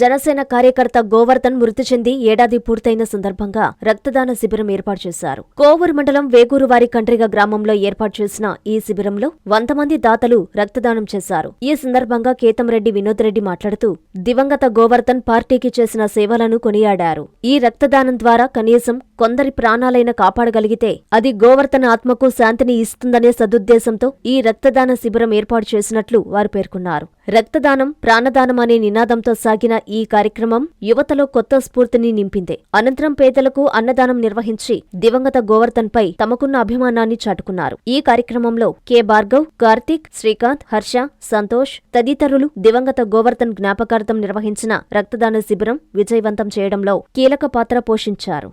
జనసేన కార్యకర్త గోవర్ధన్ మృతి చెంది ఏడాది పూర్తయిన సందర్భంగా రక్తదాన శిబిరం ఏర్పాటు చేశారు. కోవూరు మండలం వేగూరువారి కండ్రిగ గ్రామంలో ఏర్పాటు చేసిన ఈ శిబిరంలో 100 మంది దాతలు రక్తదానం చేశారు. ఈ సందర్భంగా కేతంరెడ్డి వినోద్ రెడ్డి మాట్లాడుతూ దివంగత గోవర్ధన్ పార్టీకి చేసిన సేవలను కొనియాడారు. ఈ రక్తదానం ద్వారా కనీసం కొందరి ప్రాణాలైన కాపాడగలిగితే అది గోవర్ధన్ ఆత్మకు శాంతిని ఇస్తుందనే సదుద్దేశంతో ఈ రక్తదాన శిబిరం ఏర్పాటు చేసినట్లు వారు పేర్కొన్నారు. రక్తదానం ప్రాణదానం అనే నినాదంతో సాగిన ఈ కార్యక్రమం యువతలో కొత్త స్ఫూర్తిని నింపింది. అనంతరం పేదలకు అన్నదానం నిర్వహించి దివంగత గోవర్ధన్ పై తమకున్న అభిమానాన్ని చాటుకున్నారు. ఈ కార్యక్రమంలో కె భార్గవ్, కార్తీక్, శ్రీకాంత్, హర్ష, సంతోష్ తదితరులు దివంగత గోవర్ధన్ జ్ఞాపకార్థం నిర్వహించిన రక్తదాన శిబిరం విజయవంతం చేయడంలో కీలక పాత్ర పోషించారు.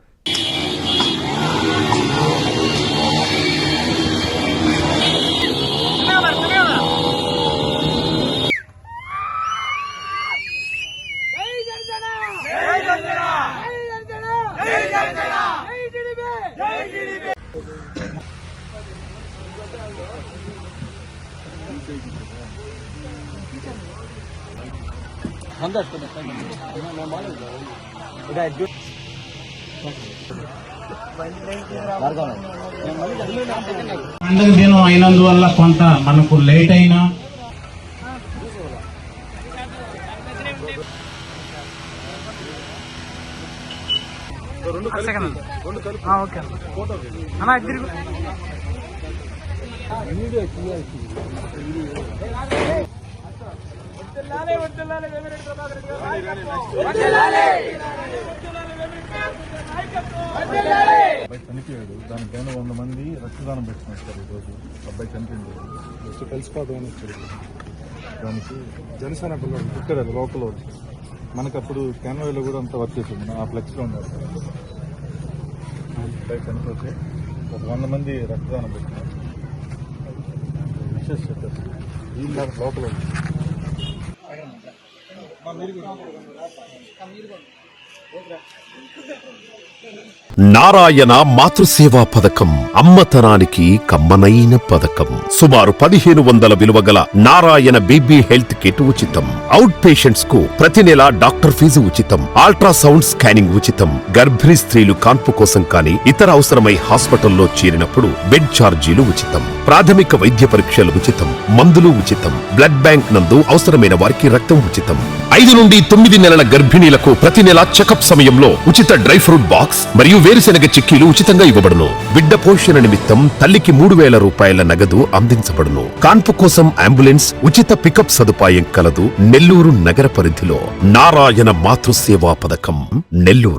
పండుగ దినం అయినందువల్ల కొంత మనకు లేట్ అయినా చనిపోయాడు. దానిపైన 100 మంది రక్తదానం పెట్టినారు సార్. ఈరోజు అబ్బాయి చనిపోయింది. జస్ట్ కలిసిపోవడం వచ్చాడు. దానికి జనసేన పిల్లలు పుట్టారు లోకల్ వాళ్ళు. మనకు అప్పుడు క్యాన్వాయ్లో కూడా అంత వర్క్ చేసింది. ఆ ఫ్లెక్స్లో ఉన్నారు. అబ్బాయి చనిపోతే ఒక 100 మంది రక్తదానం పెట్టినారు. విశేష చెప్పారు వీళ్ళు లోకల్ వాళ్ళు. నారాయణ మాతృసేవా పథకం అమ్మతనానికి కమ్మనైన పథకం. సుమారు 1500 విలువ గల నారాయణ బేబీ హెల్త్ కిట్ ఉచితం. అవుట్ పేషెంట్స్ కు ప్రతి నెల డాక్టర్ ఫీజు ఉచితం. అల్ట్రాసౌండ్ స్కానింగ్ ఉచితం. గర్భిణీ స్త్రీలు కాన్పు కోసం కానీ ఇతర అవసరమై హాస్పిటల్లో చేరినప్పుడు బెడ్ ఛార్జీలు ఉచితం. ప్రాథమిక వైద్య పరీక్షలు ఉచితం. మందులు ఉచితం. బ్లడ్ బ్యాంక్ నందు అవసరమైన వారికి రక్తం ఉచితం. 5 నుండి 9 నెలల గర్భిణీలకు ప్రతి నెల చెకప్ సమయంలో ఉచిత డ్రై ఫ్రూట్ బాక్స్ మరియు వేరుశెనగ చిక్కీలు ఉచితంగా ఇవ్వబడును. బిడ్డ పోషణ నిమిత్తం తల్లికి 3000 రూపాయల నగదు అందించబడును. కాన్పు కోసం అంబులెన్స్ ఉచిత పికప్ సదుపాయం కలదు. నెల్లూరు నగర పరిధిలో నారాయణ మాతృసేవా పథకం నెల్లూరు.